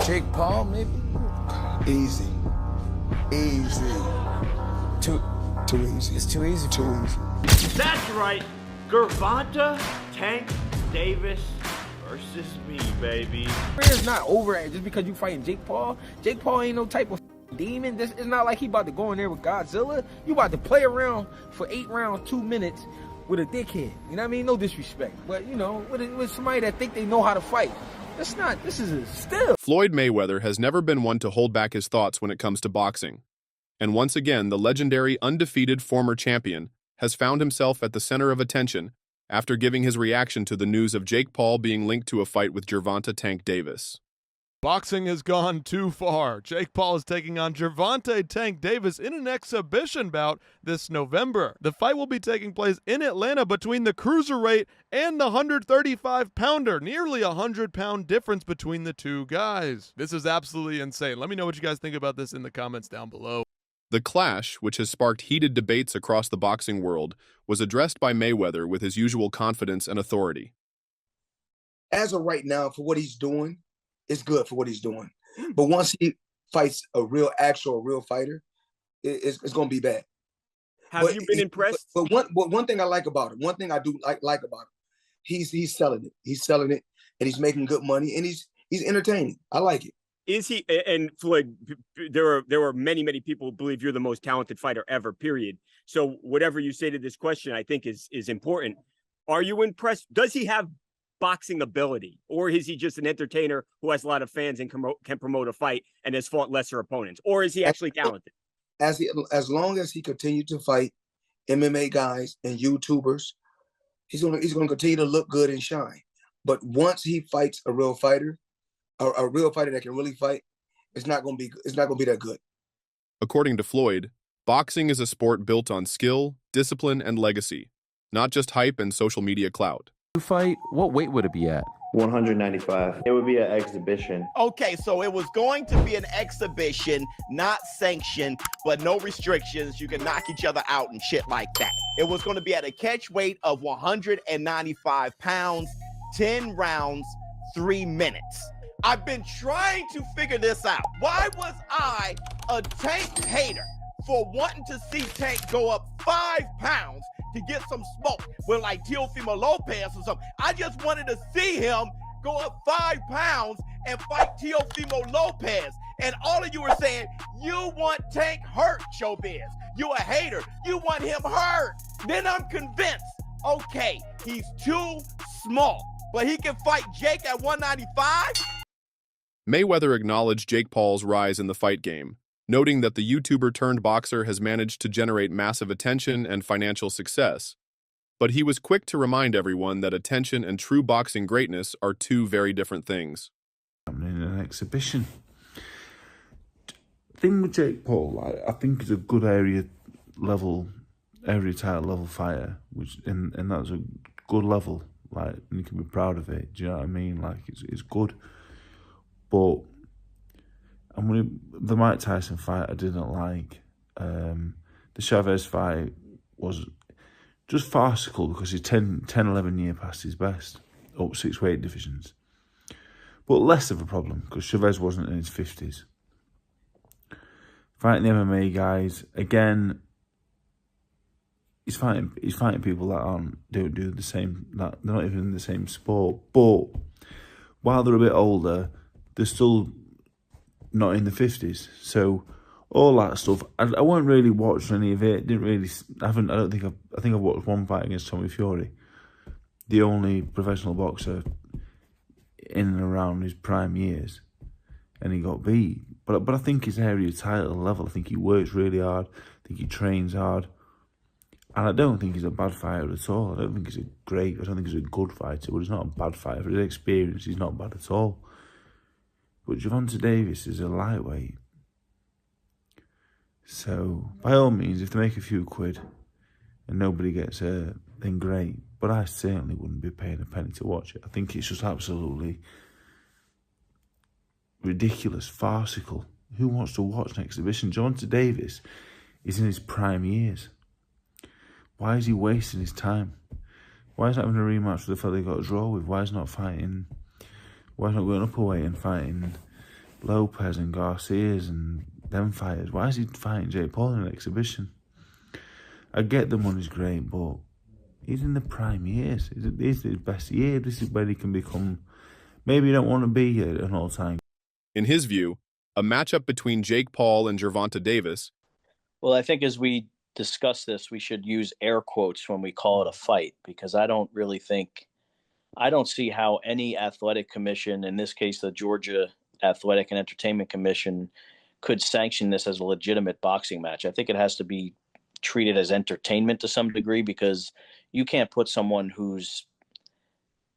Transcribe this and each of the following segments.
Jake Paul, maybe? Easy. Easy. Too easy. It's too easy. Too easy. That's right. Gervonta Tank Davis versus me, baby. It's not over just because you fighting Jake Paul. Jake Paul ain't no type of demon. It's not like he about to go in there with Godzilla. You about to play around for 8 rounds, 2 minutes with a dickhead. You know what I mean? No disrespect. But, you know, with somebody that think they know how to fight. This is a still. Floyd Mayweather has never been one to hold back his thoughts when it comes to boxing. And once again, the legendary undefeated former champion has found himself at the center of attention after giving his reaction to the news of Jake Paul being linked to a fight with Gervonta Tank Davis. Boxing has gone too far. Jake Paul is taking on Gervonta Tank Davis in an exhibition bout this November. The fight will be taking place in Atlanta between the cruiserweight and the 135-pounder. Nearly a 100-pound difference between the two guys. This is absolutely insane. Let me know what you guys think about this in the comments down below. The clash, which has sparked heated debates across the boxing world, was addressed by Mayweather with his usual confidence and authority. As of right now, for what he's doing, it's good for what he's doing. But once he fights a real fighter, it's going to be bad. Have you been impressed? But one thing I like about him, one thing I do like about him, he's selling it. He's selling it, and he's making good money, and he's entertaining. I like it. Is he, and Floyd, there are many people who believe you're the most talented fighter ever, period. So whatever you say to this question, I think is important. Are you impressed? Does he have boxing ability, or is he just an entertainer who has a lot of fans and can promote a fight and has fought lesser opponents? Or is he actually talented? As long as he continues to fight MMA guys and YouTubers, he's gonna continue to look good and shine. But once he fights a real fighter that can really fight, it's not gonna be that good. According to Floyd, boxing is a sport built on skill, discipline, and legacy, not just hype and social media clout. Fight, what weight would it be at? 195. It would be an exhibition. Okay, so it was going to be an exhibition, not sanctioned, but no restrictions. You can knock each other out and shit like that. It was going to be at a catch weight of 195 pounds, 10 rounds, 3 minutes. I've been trying to figure this out. Why was I a Tank hater for wanting to see Tank go up 5 pounds to get some smoke with like Teofimo Lopez or something? I just wanted to see him go up 5 pounds and fight Teofimo Lopez. And all of you are saying, you want Tank hurt, Showbiz. You a hater. You want him hurt. Then I'm convinced, okay, he's too small, but he can fight Jake at 195? Mayweather acknowledged Jake Paul's rise in the fight game, noting that the YouTuber-turned-boxer has managed to generate massive attention and financial success. But he was quick to remind everyone that attention and true boxing greatness are two very different things. I'm in an exhibition. The thing with Jake Paul, I think he's a good area title level fighter, and that's a good level, and you can be proud of it. Do you know what I mean? It's good. But the Mike Tyson fight I didn't like. The Chavez fight was just farcical because he's 11 years past his best, up 6 weight divisions. But less of a problem because Chavez wasn't in his 50s. Fighting the MMA guys, again, he's fighting people that don't do the same, that they're not even in the same sport. But while they're a bit older, they're still not in the 50s. So all that stuff, I won't really watch any of it. I think I've watched one fight against Tommy Fury, the only professional boxer in and around his prime years, and he got beat. But I think his area title level, I think he works really hard. I think he trains hard. And I don't think he's a bad fighter at all. I don't think he's a good fighter, but he's not a bad fighter. For his experience, he's not bad at all. But Gervonta Davis is a lightweight. So, by all means, if they make a few quid and nobody gets hurt, then great. But I certainly wouldn't be paying a penny to watch it. I think it's just absolutely ridiculous, farcical. Who wants to watch an exhibition? Gervonta Davis is in his prime years. Why is he wasting his time? Why is he having a rematch with the fellow he got a draw with? Why is he not fighting? Why is he not going up a weight and fighting Lopez and Garcia's and them fighters. Why is he fighting Jake Paul in an exhibition? I get the money's great, but he's in the prime years. This is his best year. This is where he can become. Maybe you don't want to be at an all-time. In his view, a matchup between Jake Paul and Gervonta Davis. Well, I think as we discuss this, we should use air quotes when we call it a fight, because I don't see how any athletic commission, in this case, the Georgia Athletic and Entertainment Commission, could sanction this as a legitimate boxing match. I think it has to be treated as entertainment to some degree, because you can't put someone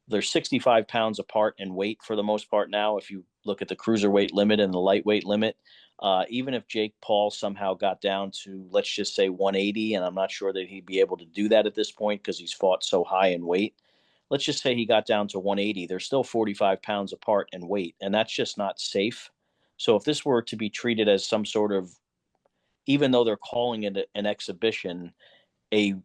they're 65 pounds apart in weight for the most part now. If you look at the cruiserweight limit and the lightweight limit, even if Jake Paul somehow got down to, let's just say 180, and I'm not sure that he'd be able to do that at this point because he's fought so high in weight. Let's just say he got down to 180. They're still 45 pounds apart in weight, and that's just not safe. So if this were to be treated as some sort of, even though they're calling it an exhibition, a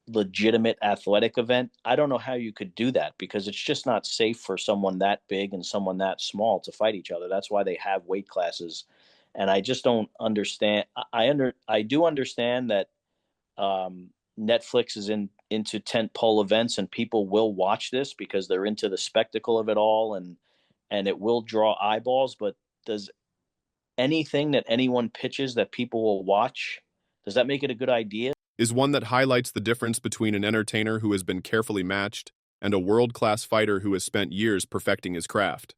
legitimate athletic event, I don't know how you could do that, because it's just not safe for someone that big and someone that small to fight each other. That's why they have weight classes. And I just don't understand. I do understand that Netflix is into tentpole events, and people will watch this because they're into the spectacle of it all, and it will draw eyeballs. But does anything that anyone pitches that people will watch, does that make it a good idea? Is one that highlights the difference between an entertainer who has been carefully matched and a world-class fighter who has spent years perfecting his craft.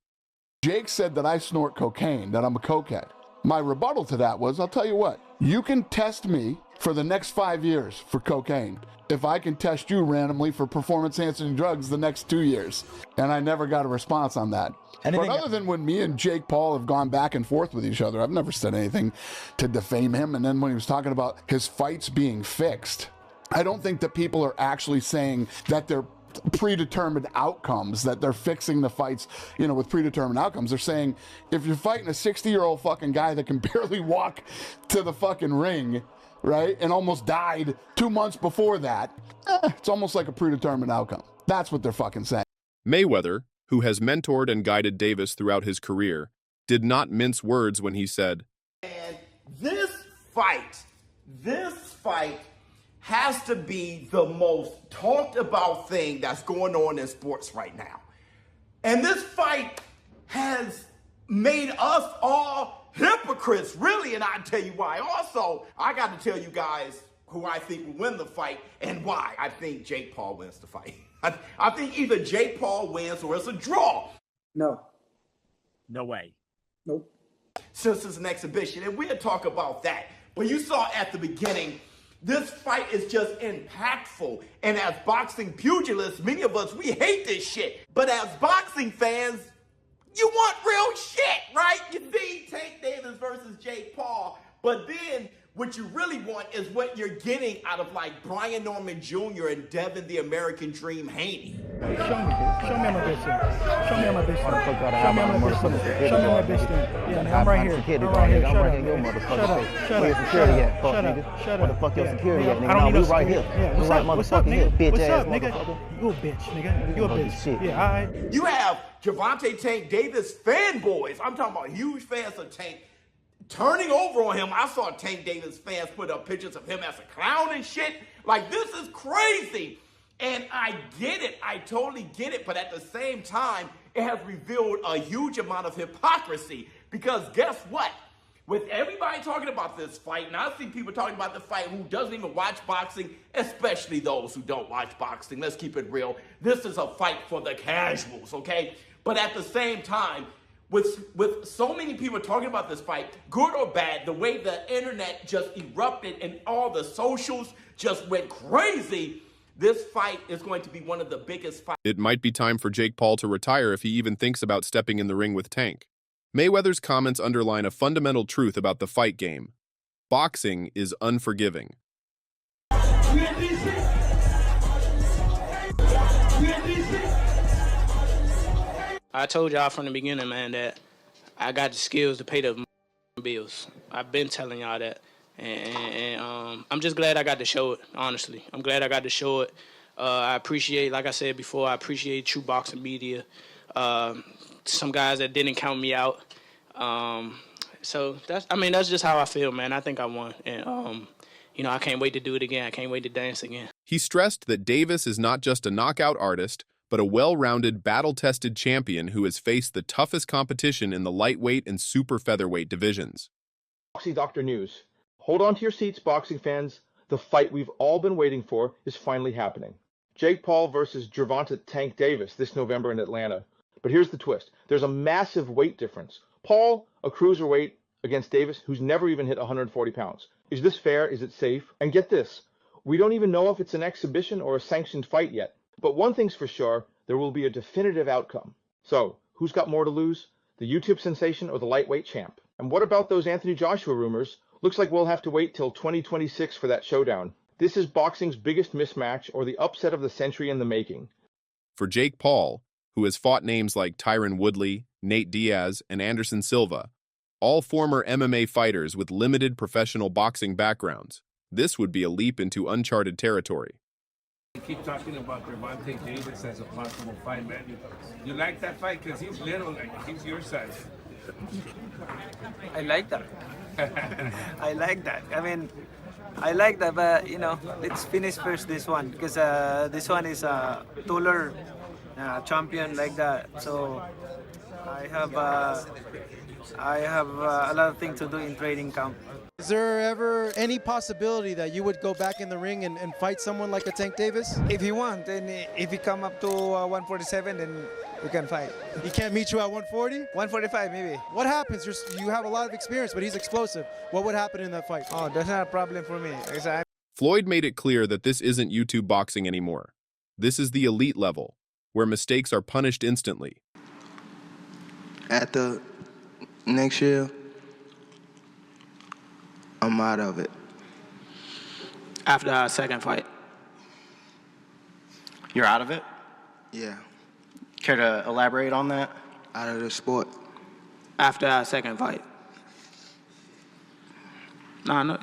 Jake said that I snort cocaine, that I'm a cokehead. My rebuttal to that was, I'll tell you what, you can test me for the next 5 years for cocaine if I can test you randomly for performance-enhancing drugs the next 2 years. And I never got a response on that. But other than when me and Jake Paul have gone back and forth with each other, I've never said anything to defame him. And then when he was talking about his fights being fixed, I don't think that people are actually saying that they're predetermined outcomes, that they're fixing the fights, with predetermined outcomes. They're saying, if you're fighting a 60-year-old fucking guy that can barely walk to the fucking ring, right, and almost died 2 months before that, it's almost like a predetermined outcome. That's what they're fucking saying. Mayweather, who has mentored and guided Davis throughout his career, did not mince words when he said, And this fight has to be the most talked about thing that's going on in sports right now. And this fight has made us all hypocrites, really, and I'll tell you why. Also, I got to tell you guys who I think will win the fight and why I think Jake Paul wins the fight. I think either Jake Paul wins or it's a draw. No. No way. Nope. Since it's an exhibition, and we'll talk about that. But you saw at the beginning, this fight is just impactful. And as boxing pugilists, many of us, we hate this shit. But as boxing fans, you want real shit, right? You see Tank Davis versus Jake Paul. But then what you really want is what you're getting out of like Brian Norman Jr. and Devin the American Dream Haney. Show me my bitch. Show me my bitch. Show me my bitch. Show me my bitch. Yeah, I'm right here. I'm right here. Shut up. Shut up. Shut up. Shut up. Shut up. Where the fuck your security at, nigga? I don't need right here. Yeah, what's up, nigga? What's up, nigga? You a bitch, nigga. You a bitch. Yeah, all right. You have Gervonta Tank Davis fanboys. I'm talking about huge fans of Tank turning over on him. I saw Tank Davis fans put up pictures of him as a clown and shit. Like, this is crazy. And I get it. I totally get it. But at the same time, it has revealed a huge amount of hypocrisy. Because guess what? With everybody talking about this fight, and I see people talking about the fight who doesn't even watch boxing, especially those who don't watch boxing. Let's keep it real. This is a fight for the casuals, okay? But at the same time, with so many people talking about this fight, good or bad, the way the internet just erupted and all the socials just went crazy, this fight is going to be one of the biggest fights. It might be time for Jake Paul to retire if he even thinks about stepping in the ring with Tank. Mayweather's comments underline a fundamental truth about the fight game. Boxing is unforgiving. I told y'all from the beginning, man, that I got the skills to pay the bills. I've been telling y'all that. And I'm just glad I got to show it, honestly. I'm glad I got to show it. I appreciate, like I said before, I appreciate True Boxing Media. Some guys that didn't count me out. So that's just how I feel, man. I think I won, and I can't wait to do it again. I can't wait to dance again. He stressed that Davis is not just a knockout artist, but a well-rounded, battle-tested champion who has faced the toughest competition in the lightweight and super featherweight divisions. Boxing Doctor News. Hold on to your seats, boxing fans. The fight we've all been waiting for is finally happening. Jake Paul versus Gervonta Tank Davis this November in Atlanta. But here's the twist. There's a massive weight difference. Paul, a cruiserweight, against Davis, who's never even hit 140 pounds. Is this fair? Is it safe? And get this, we don't even know if it's an exhibition or a sanctioned fight yet. But one thing's for sure, there will be a definitive outcome. So, who's got more to lose? The YouTube sensation or the lightweight champ? And what about those Anthony Joshua rumors? Looks like we'll have to wait till 2026 for that showdown. This is boxing's biggest mismatch or the upset of the century in the making. For Jake Paul, who has fought names like Tyron Woodley, Nate Diaz, and Anderson Silva, all former MMA fighters with limited professional boxing backgrounds, this would be a leap into uncharted territory. You keep talking about Gervonta Davis as a possible fight, man. You like that fight because he's little, like he's your size. I like that. I like that. I mean, I like that, but let's finish first this one because this one is a taller champion like that. So I have a lot of things to do in training camp. Is there ever any possibility that you would go back in the ring and fight someone like a Tank Davis? If he wants, and if he come up to 147, then we can fight. He can't meet you at 140? 145 maybe. What happens? You have a lot of experience, but he's explosive. What would happen in that fight? Oh, that's not a problem for me. Exactly. Floyd made it clear that this isn't YouTube boxing anymore. This is the elite level, where mistakes are punished instantly. At the next year, I'm out of it. After our second fight. You're out of it? Yeah. Care to elaborate on that? Out of the sport. After our second fight. Nah, no,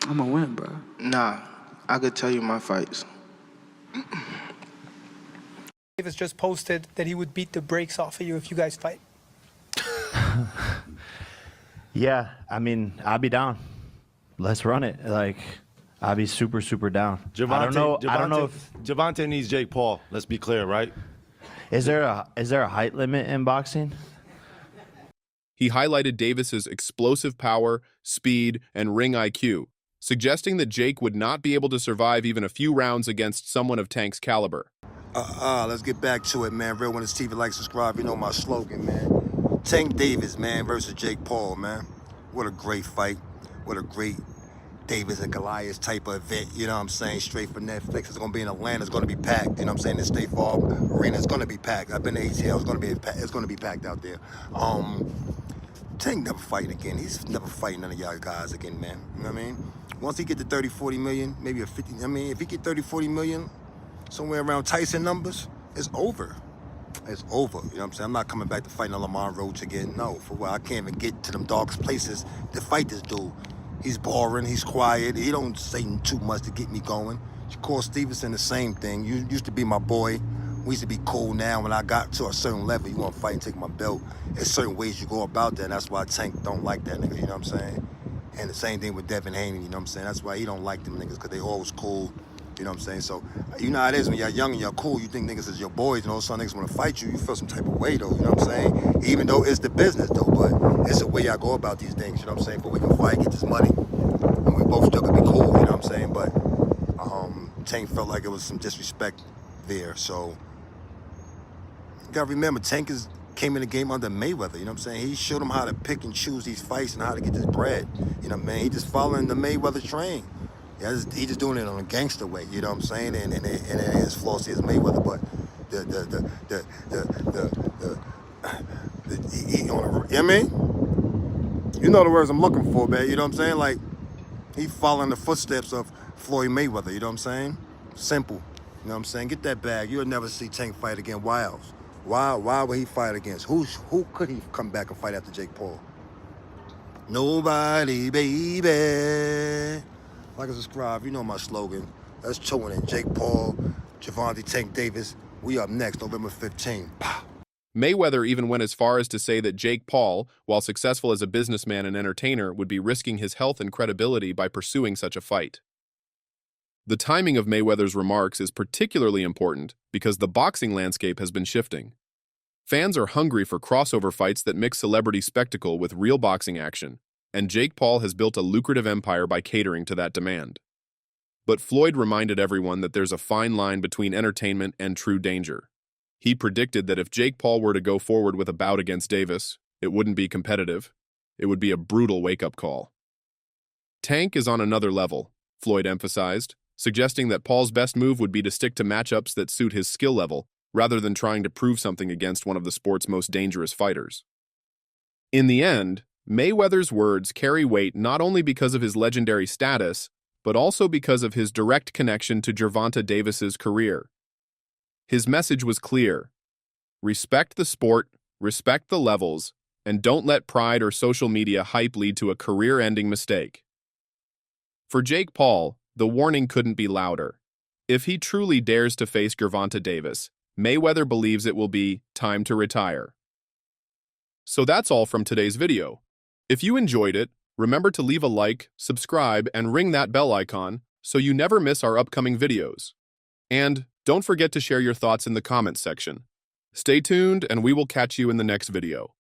I'm gonna win, bro. Nah, I could tell you my fights. Davis just posted that he would beat the brakes off of you if you guys fight. Yeah, I mean, I'll be down. Let's run it. Like, I'll be super, super down. I don't know if Gervonta needs Jake Paul. Let's be clear, right? Is there a height limit in boxing? He highlighted Davis's explosive power, speed, and ring IQ, suggesting that Jake would not be able to survive even a few rounds against someone of Tank's caliber. Let's get back to it, man. Real When It's TV, like, subscribe. You know my slogan, man. Tank Davis, man, versus Jake Paul, man. What a great fight. What a great Davis and Goliath type of event, you know what I'm saying? Straight for Netflix. It's going to be in Atlanta. It's going to be packed, you know what I'm saying? The State Farm Arena is going to be packed. I've been to ATL. It's going to be packed out there. Tank never fighting again. He's never fighting none of y'all guys again, man. You know what I mean? Once he get to 30, 40 million, maybe a 50, I mean, if he get 30, 40 million, somewhere around Tyson numbers, it's over. It's over, you know what I'm saying? I'm not coming back to fighting Lamar Roach again. No, for what? I can't even get to them darkest places to fight this dude. He's boring, he's quiet, he don't say too much to get me going. Shakur Stevenson, the same thing. You used to be my boy. We used to be cool. Now when I got to a certain level, you want to fight and take my belt. There's certain ways you go about that, and that's why Tank don't like that nigga, you know what I'm saying? And the same thing with Devin Haney, you know what I'm saying? That's why he don't like them niggas, because they always cool. You know what I'm saying? So, you know how it is when you're young and you're cool, you think niggas is your boys, and all of a sudden niggas want to fight you, you feel some type of way, though, you know what I'm saying? Even though it's the business, though, but it's the way I go about these things, you know what I'm saying? But we can fight, get this money, and we both still can be cool, you know what I'm saying? But Tank felt like it was some disrespect there, so you gotta remember, Tank came in the game under Mayweather, you know what I'm saying? He showed him how to pick and choose these fights and how to get this bread, you know what I mean? He just following the Mayweather train. Yeah, he just doing it on a gangster way, you know what I'm saying? And it is flossy as Mayweather, but you know what I mean? You know the words I'm looking for, man, you know what I'm saying? Like, he following the footsteps of Floyd Mayweather, you know what I'm saying? Simple, you know what I'm saying? Get that bag. You'll never see Tank fight again. Why else? Why would he fight against? Who could he come back and fight after Jake Paul? Nobody, baby. Like and subscribe, you know my slogan. Let's tune in. Jake Paul, Gervonta Tank Davis. We up next, November 15th. Pow. Mayweather even went as far as to say that Jake Paul, while successful as a businessman and entertainer, would be risking his health and credibility by pursuing such a fight. The timing of Mayweather's remarks is particularly important because the boxing landscape has been shifting. Fans are hungry for crossover fights that mix celebrity spectacle with real boxing action, and Jake Paul has built a lucrative empire by catering to that demand. But Floyd reminded everyone that there's a fine line between entertainment and true danger. He predicted that if Jake Paul were to go forward with a bout against Davis, it wouldn't be competitive. It would be a brutal wake-up call. Tank is on another level, Floyd emphasized, suggesting that Paul's best move would be to stick to matchups that suit his skill level, rather than trying to prove something against one of the sport's most dangerous fighters. In the end, Mayweather's words carry weight not only because of his legendary status, but also because of his direct connection to Gervonta Davis's career. His message was clear: respect the sport, respect the levels, and don't let pride or social media hype lead to a career-ending mistake. For Jake Paul, the warning couldn't be louder. If he truly dares to face Gervonta Davis, Mayweather believes it will be time to retire. So that's all from today's video. If you enjoyed it, remember to leave a like, subscribe, and ring that bell icon so you never miss our upcoming videos. And don't forget to share your thoughts in the comments section. Stay tuned, and we will catch you in the next video.